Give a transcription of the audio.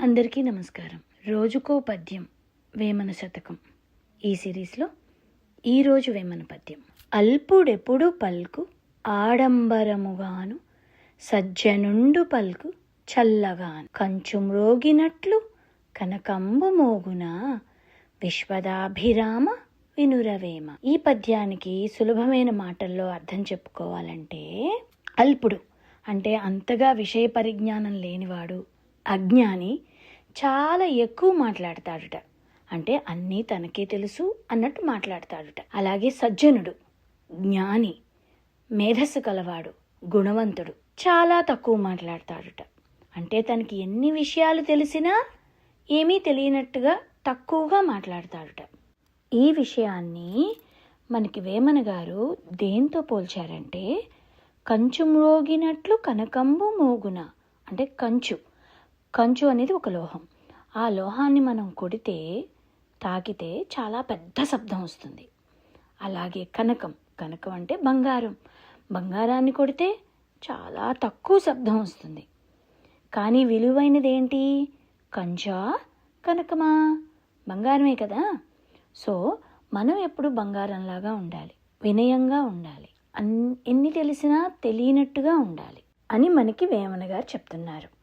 అందరికీ నమస్కారం. రోజుకో పద్యం వేమన శతకం ఈ సిరీస్లో ఈరోజు వేమన పద్యం. అల్పుడెప్పుడు పల్కు ఆడంబరముగాను సజ్జనుండు పల్కు చల్లగాను కంచు మ్రోగినట్లు కనకంబు మోగున విశ్వదాభిరామ వినురవేమ. ఈ పద్యానికి సులభమైన మాటల్లో అర్థం చెప్పుకోవాలంటే, అల్పుడు అంటే అంతగా విషయ పరిజ్ఞానం లేనివాడు, అజ్ఞాని, చాలా ఎక్కువ మాట్లాడతాడుట. అంటే అన్నీ తనకే తెలుసు అన్నట్టు మాట్లాడతాడుట. అలాగే సజ్జనుడు, జ్ఞాని, మేధస్సు కలవాడు, గుణవంతుడు, చాలా తక్కువ మాట్లాడతాడుట. అంటే తనకి ఎన్ని విషయాలు తెలిసినా ఏమీ తెలియనట్టుగా తక్కువగా మాట్లాడతాడుట. ఈ విషయాన్ని మనకి వేమన గారు దేంతో పోల్చారంటే, కంచు మ్రోగినట్లు కనకంబు మోగున. అంటే కంచు అనేది ఒక లోహం. ఆ లోహాన్ని మనం తాకితే చాలా పెద్ద శబ్దం వస్తుంది. అలాగే కనకం అంటే బంగారాన్ని కొడితే చాలా తక్కువ శబ్దం వస్తుంది. కానీ విలువైనది ఏంటి? కంచా కనకమా? బంగారమే కదా. సో మనం ఎప్పుడు బంగారంలాగా ఉండాలి, వినయంగా ఉండాలి, ఎన్ని తెలిసినా తెలియనట్టుగా ఉండాలి అని మనకి వేమన గారు చెప్తున్నారు.